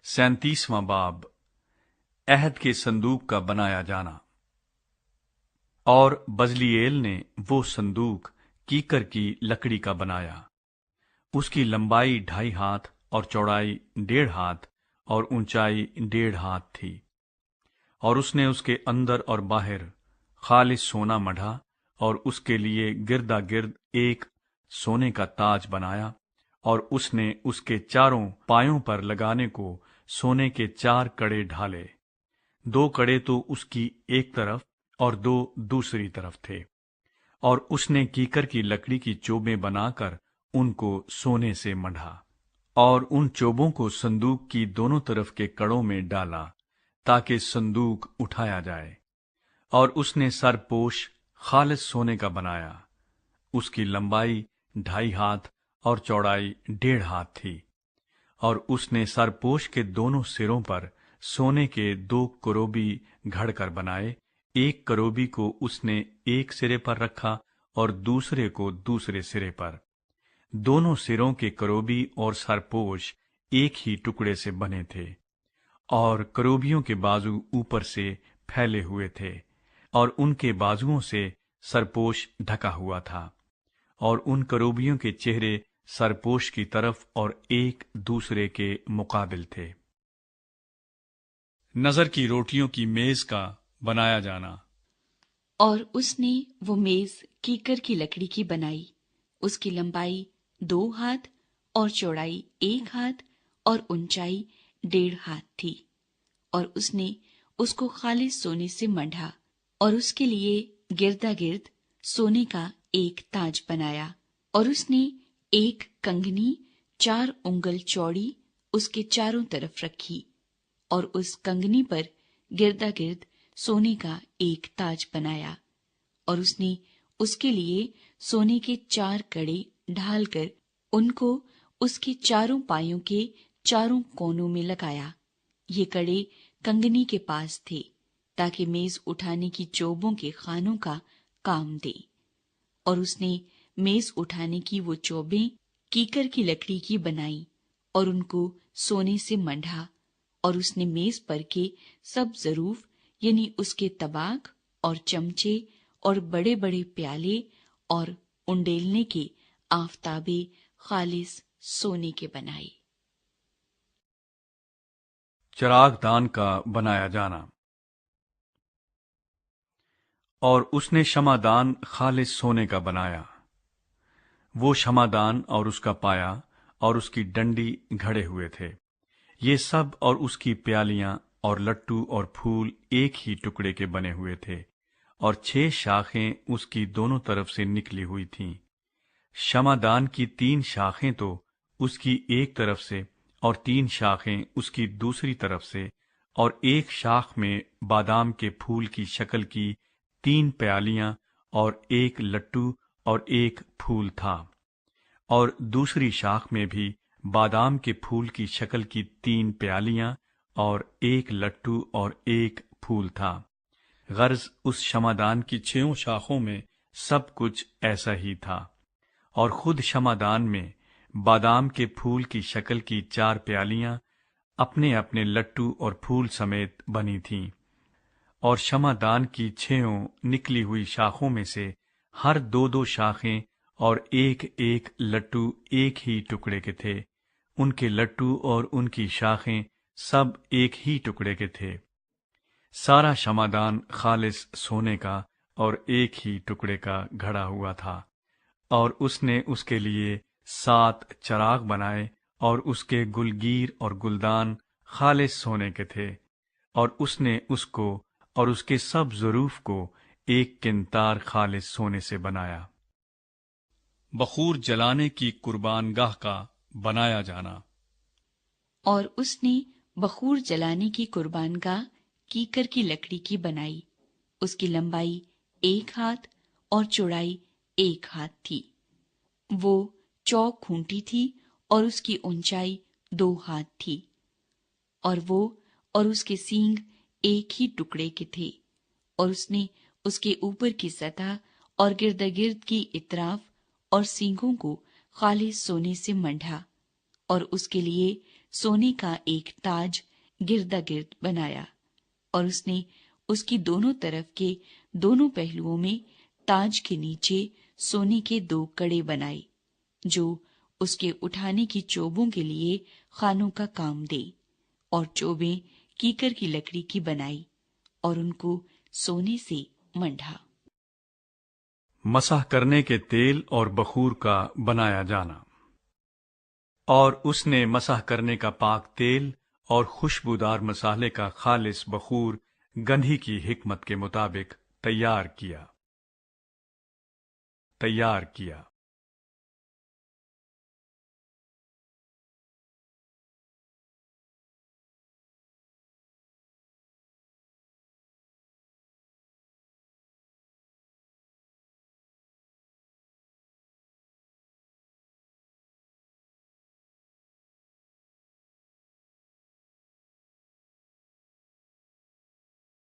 37वां बाब अहद के संदूक का बनाया जाना। और बजलीएल ने वो संदूक कीकर की लकड़ी का बनाया। उसकी लंबाई 2.5 हाथ और चौड़ाई 1.5 हाथ और ऊंचाई 1.5 हाथ थी। और उसने उसके अंदर और बाहर खालिस सोना मढ़ा और उसके लिए गिरदा गिर्द एक सोने का ताज बनाया। और उसने उसके चारों पायों पर लगाने को सोने के 4 कड़े ढाले। 2 कड़े तो उसकी एक तरफ और 2 दूसरी तरफ थे। और उसने कीकर की लकड़ी की चोबें बनाकर उनको सोने से मढ़ा और उन चोबों को संदूक की दोनों तरफ के कड़ों में डाला ताकि संदूक उठाया जाए। और उसने सरपोश खालिस सोने का बनाया। उसकी लंबाई 2.5 हाथ और चौड़ाई 1.5 हाथ थी। और उसने सरपोश के दोनों सिरों पर सोने के 2 करोबी घड़कर बनाए। एक करोबी को उसने एक सिरे पर रखा और दूसरे को दूसरे सिरे पर। दोनों सिरों के करोबी और सरपोश एक ही टुकड़े से बने थे। और करोबियों के बाजू ऊपर से फैले हुए थे और उनके बाजुओं से सरपोश ढका हुआ था। और उन करोबियों के चेहरे सरपोश की तरफ और एक दूसरे के मुकाबिल थे। नजर की रोटियों की मेज का बनाया जाना। और उसने वो मेज कीकर की लकड़ी की बनाई। उसकी लंबाई 2 हाथ और चौड़ाई 1 हाथ और ऊंचाई 1.5 हाथ थी। और उसने उसको खालिस सोने से मढ़ा और उसके लिए गिरदा गिर्द सोने का एक ताज बनाया। और उसने एक कंगनी 4 उंगल चौड़ी उसके चारों तरफ रखी और उस कंगनी पर गिरदा गिर्द सोने का एक ताज बनाया। और उसने उसके लिए सोने के 4 कड़े ढालकर उनको उसके चारों पायों के चारों कोनों में लगाया। ये कड़े कंगनी के पास थे ताकि मेज उठाने की चोबों के खानों का काम दे। और उसने मेज उठाने की वो चोबें कीकर की लकड़ी की बनाई और उनको सोने से मढ़ा। और उसने मेज पर के सब जरूफ यानी उसके तबाक और चमचे और बड़े बड़े प्याले और उंडेलने के आफताबे खालिस सोने के बनाए। चरागदान का बनाया जाना। और उसने शमादान खालिस सोने का बनाया। वो शमादान और उसका पाया और उसकी डंडी घड़े हुए थे। ये सब और उसकी प्यालियां और लट्टू और फूल एक ही टुकड़े के बने हुए थे। और 6 शाखें उसकी दोनों तरफ से निकली हुई थीं। शमादान की 3 शाखें तो उसकी एक तरफ से और 3 शाखें उसकी दूसरी तरफ से। और एक शाख में बादाम के फूल की शक्ल की 3 प्यालियां और एक लट्टू और एक फूल था। और दूसरी शाख में भी बादाम के फूल की शक्ल की 3 प्यालियां और एक लट्टू और एक फूल था। गर्ज उस शमादान की 6 शाखों में सब कुछ ऐसा ही था। और खुद शमादान में बादाम के फूल की शक्ल की 4 प्यालियां अपने अपने लट्टू और फूल समेत बनी थीं। और शमादान की 6 निकली हुई शाखों में से हर 2-2 शाखें और एक एक लट्टू एक ही टुकड़े के थे। उनके लट्टू और उनकी शाखें सब एक ही टुकड़े के थे। सारा शमादान खालिस सोने का और एक ही टुकड़े का घड़ा हुआ था। और उसने उसके लिए 7 चराग बनाए और उसके गुलगीर और गुलदान खालिस सोने के थे। और उसने उसको और उसके सब ज़रूफ को एक किंतार खालिस सोने से बनाया। बखूर जलाने की कुर्बानगाह का बनाया जाना। और उसने बखूर जलाने की कुर्बानगाह कीकर की लकड़ी की बनाई। उसकी लंबाई 1 हाथ और चौड़ाई 1 हाथ थी। वो चौक खूंटी थी और उसकी ऊंचाई 2 हाथ थी। और वो और उसके सींग एक ही टुकड़े के थे। और उसने उसके ऊपर की सतह और गिर्द की इतराफ और सींगों को खालिस सोने से मढ़ा। और उसके लिए सोने का एक ताज गिरदा गिर्द बनाया, और उसने उसकी दोनों तरफ के दोनों पहलुओं में ताज के नीचे सोने के 2 कड़े बनाए, जो उसके उठाने की चोबों के लिए खानों का काम दे, और चोबें कीकर की लकड़ी की बनाई, और उनको सोने से मंढा। मसह करने के तेल और बखूर का बनाया जाना। और उसने मसह करने का पाक तेल और खुशबूदार मसाले का खालिस बखूर गंधी की हिकमत के मुताबिक तैयार किया।